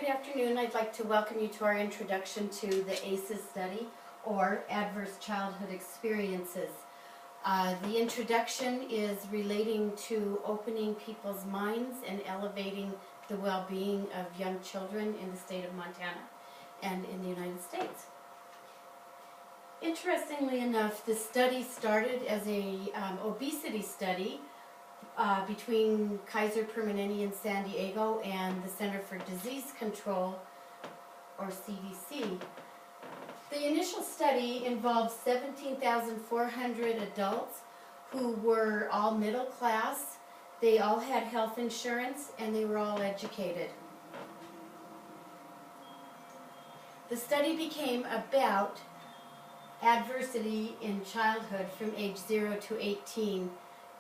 Good afternoon. I'd like to welcome you to our introduction to the ACEs study, or Adverse Childhood Experiences. The introduction is relating to opening people's minds and elevating the well-being of young children in the state of Montana and in the United States. Interestingly enough, the study started as a obesity study between Kaiser Permanente in San Diego and the Center for Disease Control, or CDC. The initial study involved 17,400 adults who were all middle class. They all had health insurance and they were all educated. The study became about adversity in childhood from age 0 to 18,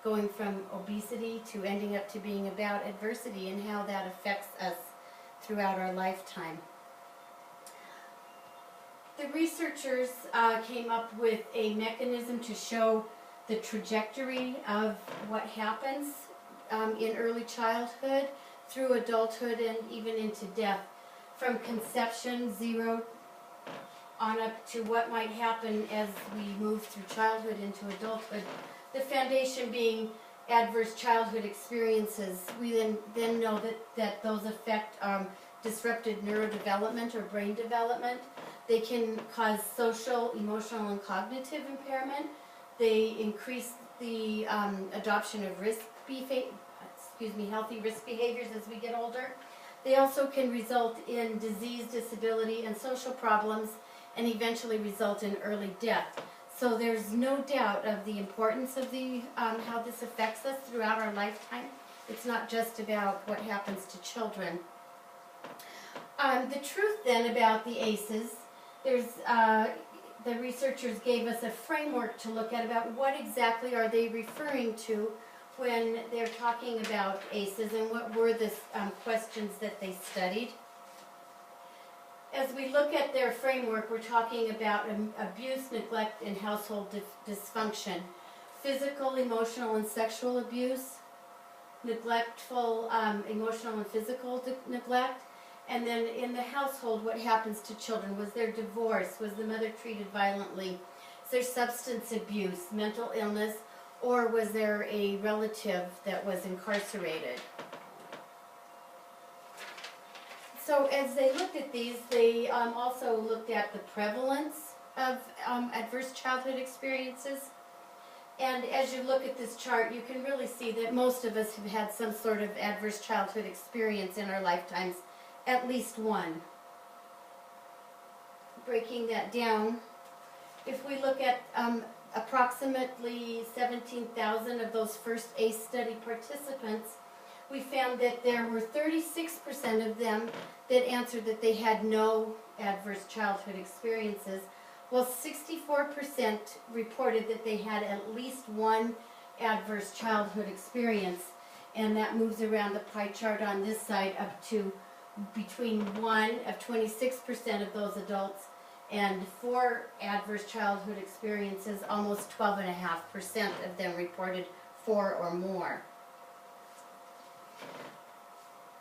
going from obesity to ending up to being about adversity and how that affects us throughout our lifetime. The researchers came up with a mechanism to show the trajectory of what happens in early childhood through adulthood and even into death, from conception, 0, on up to what might happen as we move through childhood into adulthood. The foundation being adverse childhood experiences. We then know that those affect disrupted neurodevelopment or brain development. They can cause social, emotional, and cognitive impairment. They increase the adoption of healthy risk behaviors as we get older. They also can result in disease, disability, and social problems, and eventually result in early death. So there's no doubt of the importance of how this affects us throughout our lifetime. It's not just about what happens to children. The truth then about the ACEs, the researchers gave us a framework to look at about what exactly are they referring to when they're talking about ACEs and what were the questions that they studied. As we look at their framework, we're talking about abuse, neglect, and household dysfunction. Physical, emotional, and sexual abuse, neglectful, emotional and physical neglect, and then in the household, what happens to children? Was there divorce? Was the mother treated violently? Is there substance abuse, mental illness, or was there a relative that was incarcerated? So as they looked at these, they also looked at the prevalence of adverse childhood experiences. And as you look at this chart, you can really see that most of us have had some sort of adverse childhood experience in our lifetimes, at least one. Breaking that down, if we look at approximately 17,000 of those first ACE study participants, we found that there were 36% of them that answered that they had no adverse childhood experiences, while 64% reported that they had at least one adverse childhood experience. And that moves around the pie chart on this side up to between 1 of 26% of those adults and 4 adverse childhood experiences, almost 12.5% of them reported 4 or more.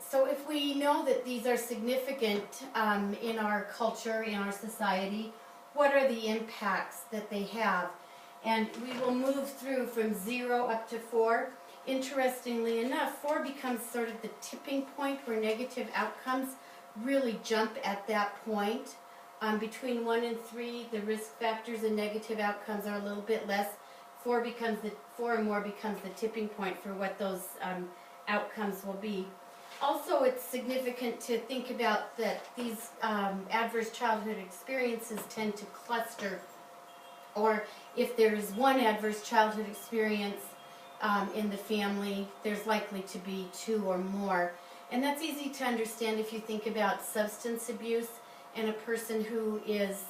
So if we know that these are significant in our culture, in our society, what are the impacts that they have? And we will move through from 0 up to 4. Interestingly enough, 4 becomes sort of the tipping point where negative outcomes really jump at that point. Between 1 and 3, the risk factors and negative outcomes are a little bit less. 4 or more becomes the tipping point for what those outcomes will be. Also, it's significant to think about that these adverse childhood experiences tend to cluster, or if there is one adverse childhood experience in the family, there's likely to be 2 or more. And that's easy to understand if you think about substance abuse and a person who is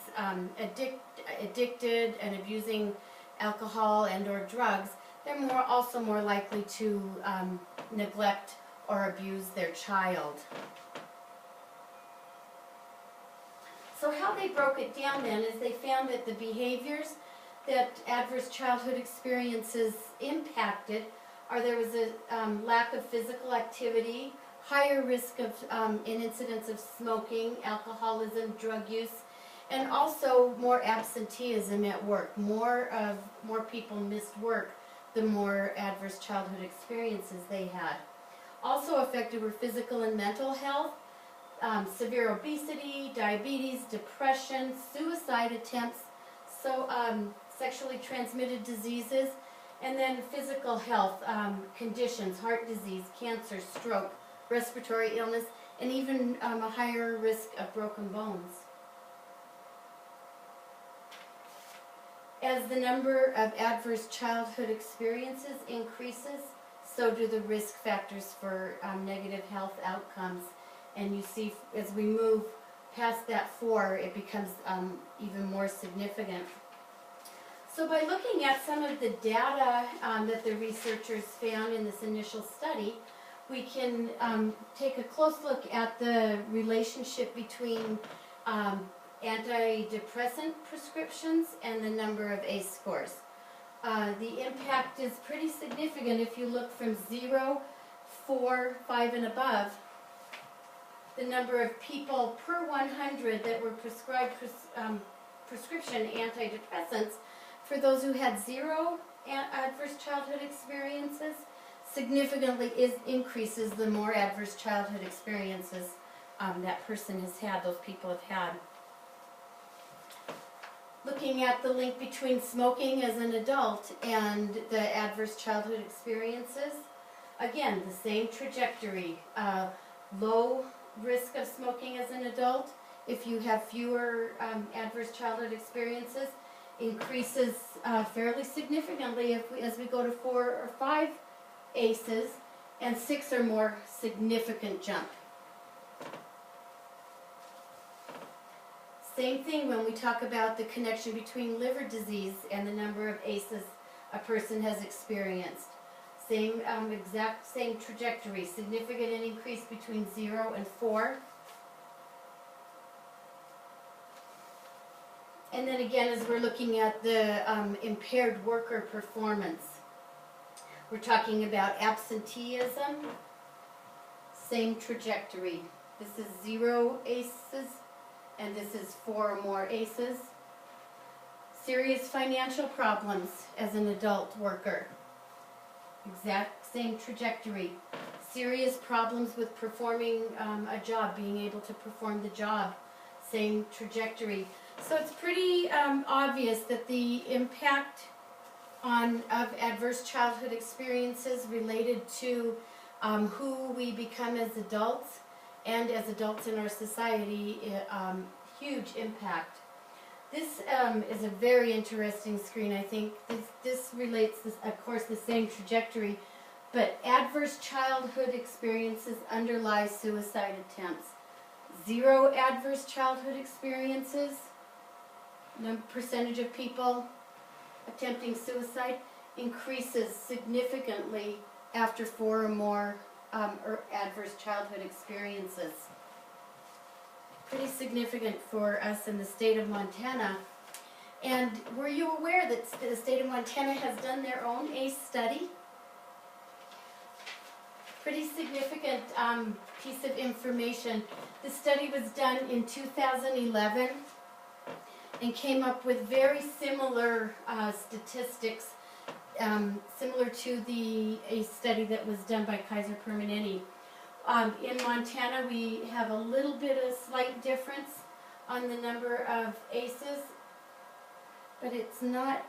addicted and abusing alcohol and or drugs. They're also more likely to neglect or abuse their child. So how they broke it down then is they found that the behaviors that adverse childhood experiences impacted are there was a lack of physical activity, higher risk of an incidence of smoking, alcoholism, drug use, and also more absenteeism at work. More people missed work the more adverse childhood experiences they had. Also affected were physical and mental health, severe obesity, diabetes, depression, suicide attempts, so sexually transmitted diseases, and then physical health conditions, heart disease, cancer, stroke, respiratory illness, and even a higher risk of broken bones. As the number of adverse childhood experiences increases, so do the risk factors for negative health outcomes. And you see, as we move past that 4, it becomes even more significant. So by looking at some of the data that the researchers found in this initial study, we can take a close look at the relationship between antidepressant prescriptions and the number of ACE scores. The impact is pretty significant if you look from 0, 4, 5, and above. The number of people per 100 that were prescribed prescription antidepressants, for those who had 0 adverse childhood experiences, significantly increases the more adverse childhood experiences that person has had, those people have had. Looking at the link between smoking as an adult and the adverse childhood experiences, again, the same trajectory. Low risk of smoking as an adult, if you have fewer adverse childhood experiences, increases fairly significantly as we go to 4 or 5 ACEs, and 6 or more, significant jump. Same thing when we talk about the connection between liver disease and the number of ACEs a person has experienced. Exact same trajectory, significant increase between 0 and 4. And then again, as we're looking at the impaired worker performance, we're talking about absenteeism, same trajectory. This is 0 ACEs, and this is 4 or more ACEs. Serious financial problems as an adult worker, exact same trajectory. Serious problems with performing a job, being able to perform the job, same trajectory. So it's pretty obvious that the impact of adverse childhood experiences related to who we become as adults and as adults in our society, huge impact. This is a very interesting screen. I think this relates, of course, the same trajectory, but adverse childhood experiences underlie suicide attempts. 0 adverse childhood experiences, the percentage of people attempting suicide increases significantly after 4 or more adverse childhood experiences. Pretty significant for us in the state of Montana. And were you aware that the state of Montana has done their own ACE study? Pretty significant piece of information. The study was done in 2011 and came up with very similar statistics, similar to the ACE study that was done by Kaiser Permanente. In Montana, we have a little bit of slight difference on the number of ACEs, but it's not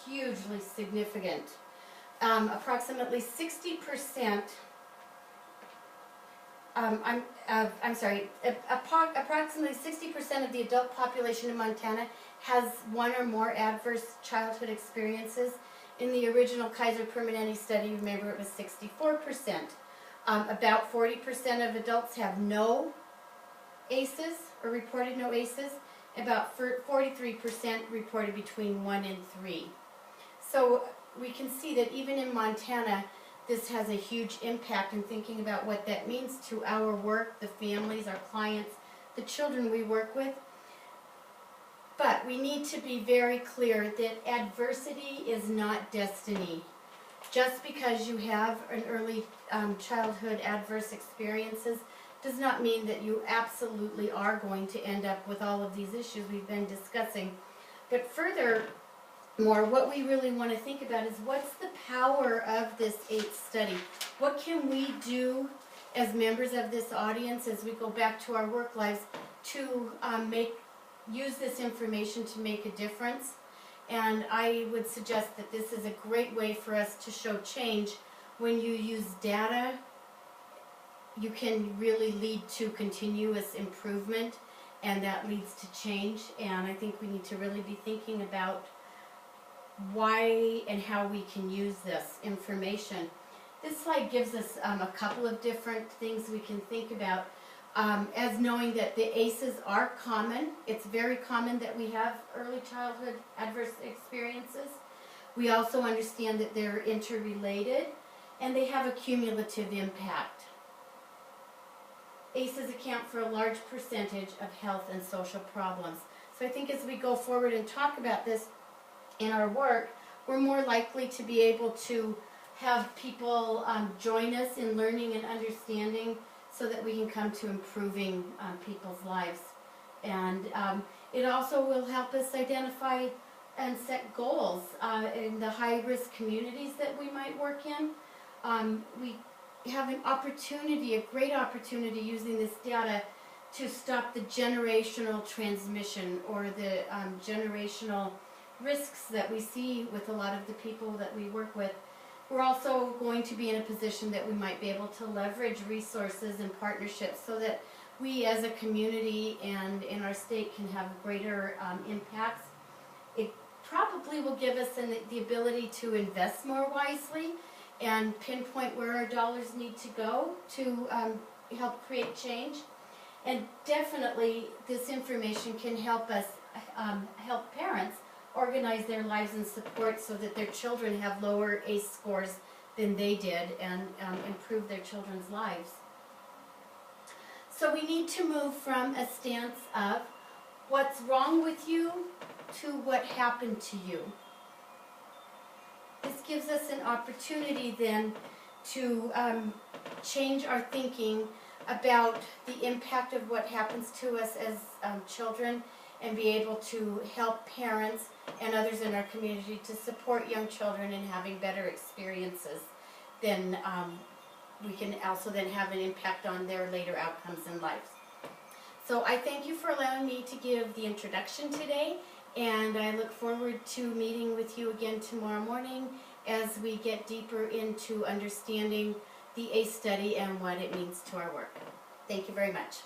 hugely significant. Approximately 60%, approximately 60% of the adult population in Montana has 1 or more adverse childhood experiences. In the original Kaiser Permanente study, remember, it was 64%. About 40% of adults have no ACEs, or reported no ACEs. About 43% reported between 1 and 3. So we can see that even in Montana, this has a huge impact in thinking about what that means to our work, the families, our clients, the children we work with. But we need to be very clear that adversity is not destiny. Just because you have an early childhood adverse experiences does not mean that you absolutely are going to end up with all of these issues we've been discussing. But furthermore, what we really want to think about is what's the power of this ACE study? What can we do as members of this audience as we go back to our work lives to use this information to make a difference? And I would suggest that this is a great way for us to show change. When you use data, you can really lead to continuous improvement, and that leads to change. And I think we need to really be thinking about why and how we can use this information. This slide gives us a couple of different things we can think about. As knowing that the ACEs are common. It's very common that we have early childhood adverse experiences. We also understand that they're interrelated and they have a cumulative impact. ACEs account for a large percentage of health and social problems. So I think as we go forward and talk about this in our work, we're more likely to be able to have people join us in learning and understanding so that we can come to improving people's lives. And it also will help us identify and set goals in the high-risk communities that we might work in. We have an opportunity, a great opportunity using this data to stop the generational transmission or the generational risks that we see with a lot of the people that we work with. We're also going to be in a position that we might be able to leverage resources and partnerships so that we as a community and in our state can have greater impacts. It probably will give us the ability to invest more wisely and pinpoint where our dollars need to go to help create change. And definitely this information can help us help parents organize their lives and support so that their children have lower ACE scores than they did and improve their children's lives. So we need to move from a stance of what's wrong with you to what happened to you. This gives us an opportunity then to change our thinking about the impact of what happens to us as children and be able to help parents and others in our community to support young children in having better experiences. Then we can also then have an impact on their later outcomes in life. So I thank you for allowing me to give the introduction today, and I look forward to meeting with you again tomorrow morning as we get deeper into understanding the ACE study and what it means to our work. Thank you very much.